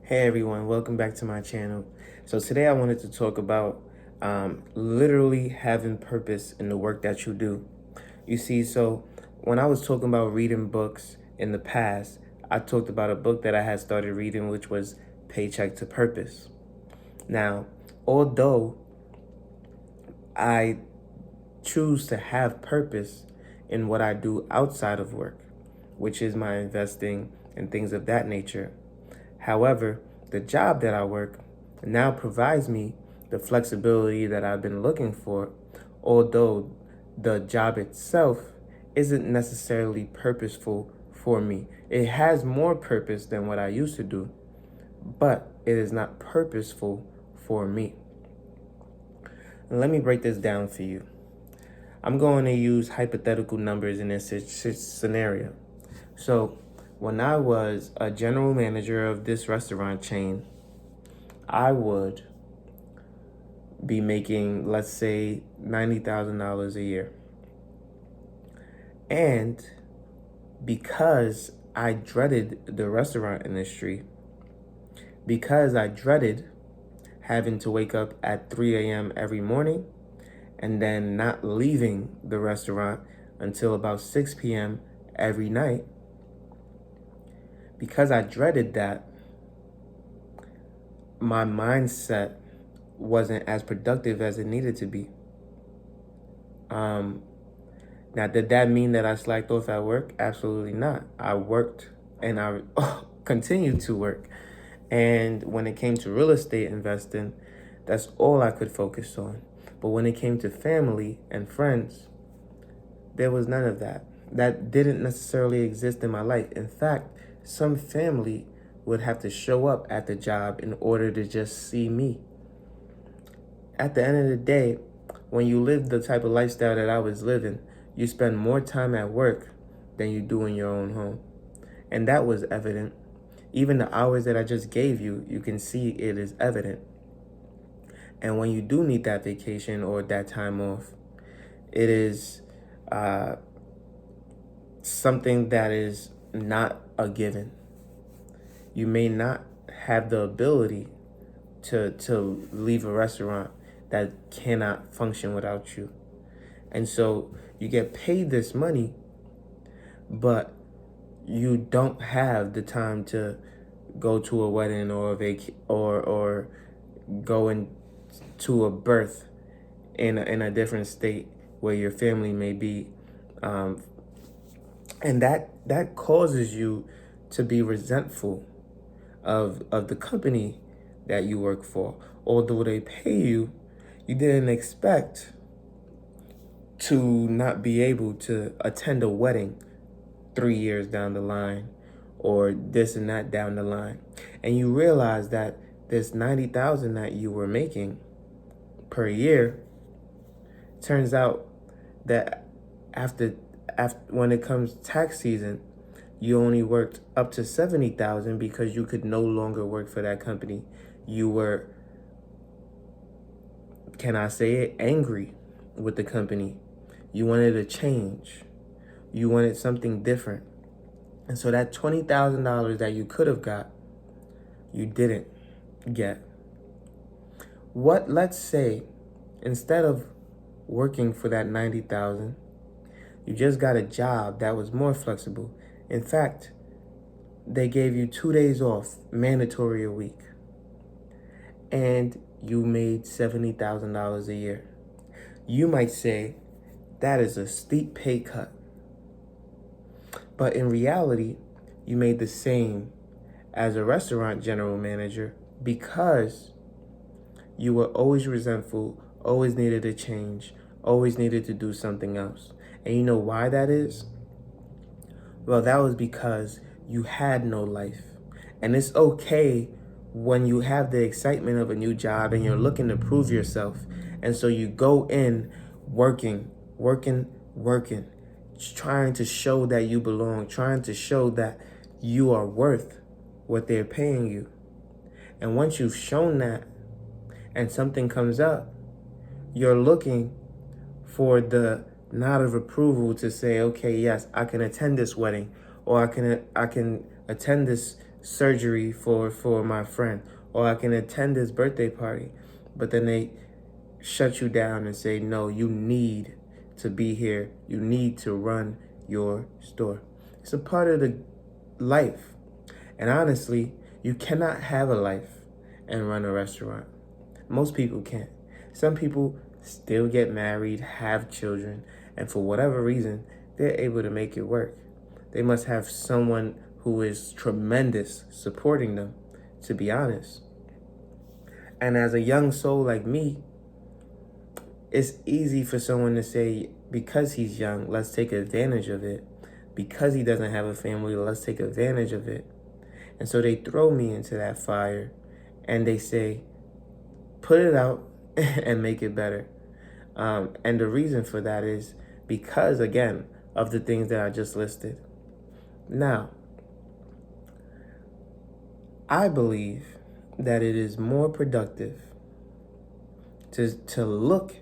Hey everyone, welcome back to my channel. So today I wanted to talk about literally having purpose in the work that you do. You see, so when I was talking about reading books in the past, I talked about a book that I had started reading, which was Paycheck to Purpose. Now, although I choose to have purpose in what I do outside of work, which is my investing and things of that nature. However, the job that I work now provides me the flexibility that I've been looking for, although the job itself isn't necessarily purposeful for me. It has more purpose than what I used to do, but it is not purposeful for me. Let me break this down for you. I'm going to use hypothetical numbers in this scenario. So, when I was a general manager of this restaurant chain, I would be making, let's say, $90,000 a year. And because I dreaded the restaurant industry, because I dreaded having to wake up at 3 a.m. every morning and then not leaving the restaurant until about 6 p.m. every night, because I dreaded that, my mindset wasn't as productive as it needed to be. Now, did that mean that I slacked off at work? Absolutely not. I worked and I continued to work. And when it came to real estate investing, that's all I could focus on. But when it came to family and friends, there was none of that. That didn't necessarily exist in my life. In fact, some family would have to show up at the job in order to just see me. At the end of the day, when you live the type of lifestyle that I was living, you spend more time at work than you do in your own home. And that was evident. Even the hours that I just gave you, you can see it is evident. And when you do need that vacation or that time off, it is something that is not a given. You may not have the ability to leave a restaurant that cannot function without you. And so you get paid this money, but you don't have the time to go to a wedding or or go into a birth in a different state where your family may be, and that causes you to be resentful of the company that you work for. Although they pay you, you didn't expect to not be able to attend a wedding 3 years down the line or this and that down the line. And you realize that this 90,000 that you were making per year, turns out that after when it comes tax season, you only worked up to 70,000 because you could no longer work for that company. You were, can I say it, angry with the company. You wanted a change. You wanted something different. And so that $20,000 that you could have got, you didn't get. What, let's say, instead of working for that 90,000, you just got a job that was more flexible. In fact, they gave you 2 days off, mandatory a week, and you made $70,000 a year. You might say that is a steep pay cut. But in reality, you made the same as a restaurant general manager because you were always resentful, always needed a change, always needed to do something else. And you know why that is? Well, that was because you had no life. And it's okay when you have the excitement of a new job and you're looking to prove yourself. And so you go in working, trying to show that you belong, trying to show that you are worth what they're paying you. And once you've shown that and something comes up, you're looking for the nod of approval to say, okay, yes, I can attend this wedding, or I can attend this surgery for my friend, or I can attend this birthday party. But then they shut you down and say, no, you need to be here. You need to run your store. It's a part of the life. And honestly, you cannot have a life and run a restaurant. Most people can't. Some people still get married, have children, and for whatever reason, they're able to make it work. They must have someone who is tremendous supporting them, to be honest. And as a young soul like me, it's easy for someone to say, because he's young, let's take advantage of it. Because he doesn't have a family, let's take advantage of it. And so they throw me into that fire and they say, put it out and make it better. And the reason for that is because, again, of the things that I just listed. Now, I believe that it is more productive to look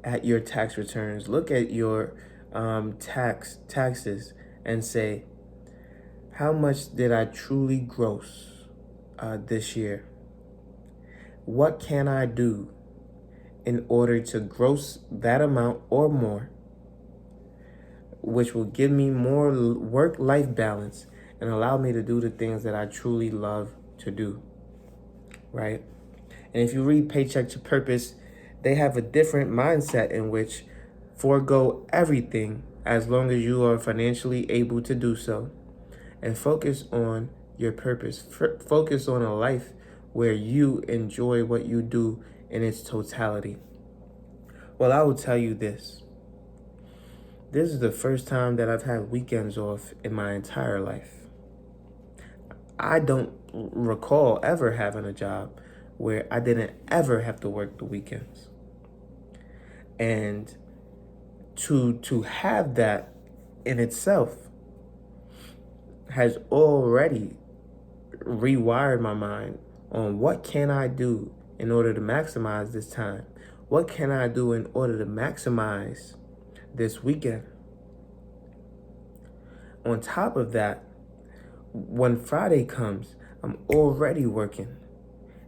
at your tax returns, look at your taxes and say, how much did I truly gross this year? What can I do in order to gross that amount or more, which will give me more work-life balance and allow me to do the things that I truly love to do, right? And if you read Paycheck to Purpose, they have a different mindset in which forego everything as long as you are financially able to do so and focus on your purpose. Focus on a life where you enjoy what you do in its totality. Well, I will tell you this. This is the first time that I've had weekends off in my entire life. I don't recall ever having a job where I didn't ever have to work the weekends. And to have that in itself has already rewired my mind on what can I do in order to maximize this time? What can I do in order to maximize this weekend? On top of that, when Friday comes, I'm already working.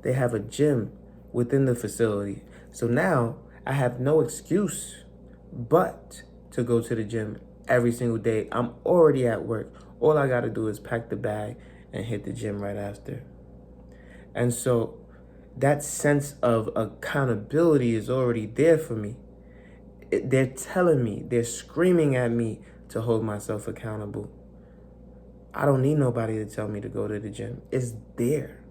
They have a gym within the facility. So now I have no excuse but to go to the gym every single day. I'm already at work. All I got to do is pack the bag and hit the gym right after. And so that sense of accountability is already there for me. They're telling me, they're screaming at me to hold myself accountable. I don't need nobody to tell me to go to the gym. It's there.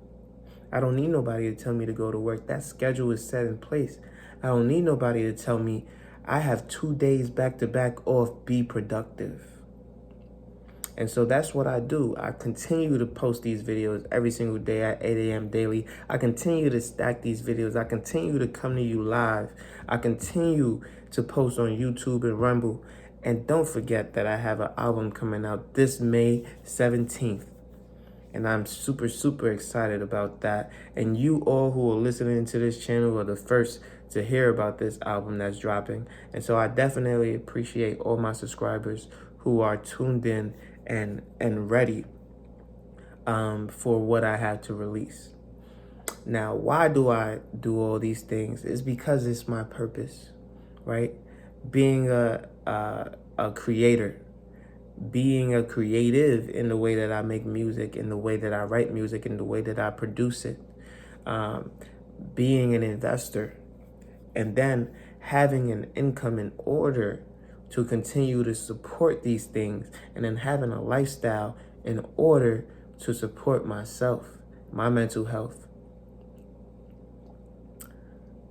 I don't need nobody to tell me to go to work. That schedule is set in place. I don't need nobody to tell me I have 2 days back to back off, be productive. And so that's what I do. I continue to post these videos every single day at 8 a.m. daily. I continue to stack these videos. I continue to come to you live. I continue to post on YouTube and Rumble. And don't forget that I have an album coming out this May 17th. And I'm super, super excited about that. And you all who are listening to this channel are the first to hear about this album that's dropping. And so I definitely appreciate all my subscribers who are tuned in and ready for what I have to release. Now, why do I do all these things? It's because it's my purpose, right? Being a creator, being a creative in the way that I make music, in the way that I write music, in the way that I produce it, being an investor, and then having an income in order to continue to support these things, and then having a lifestyle in order to support myself, my mental health.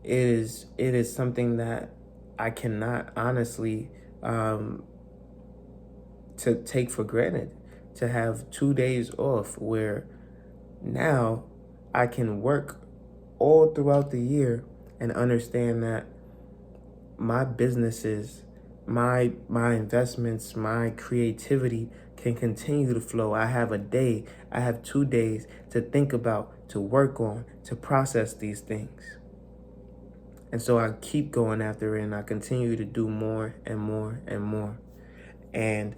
It is something that I cannot honestly to take for granted, to have 2 days off where now I can work all throughout the year and understand that my businesses, my investments, my creativity can continue to flow. I have 2 days to think about, to work on, to process these things. And so I keep going after it and I continue to do more and more and more. And,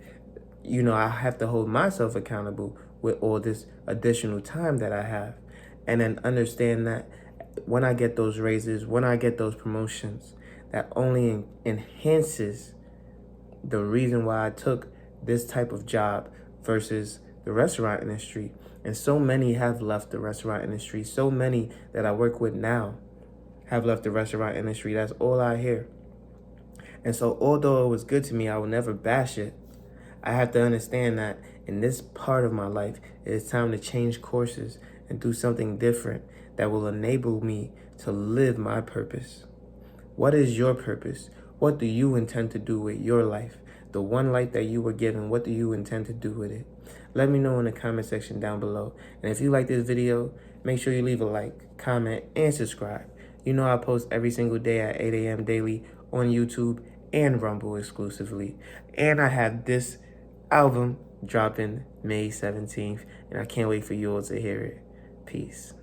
you know, I have to hold myself accountable with all this additional time that I have. And then understand that when I get those raises, when I get those promotions, that only enhances the reason why I took this type of job versus the restaurant industry. And so many have left the restaurant industry. So many that I work with now have left the restaurant industry. That's all I hear. And so although it was good to me, I will never bash it. I have to understand that in this part of my life, it is time to change courses and do something different that will enable me to live my purpose. What is your purpose? What do you intend to do with your life? The one life that you were given, what do you intend to do with it? Let me know in the comment section down below. And if you like this video, make sure you leave a like, comment, and subscribe. You know I post every single day at 8 a.m. daily on YouTube and Rumble exclusively. And I have this album dropping May 17th, and I can't wait for you all to hear it. Peace.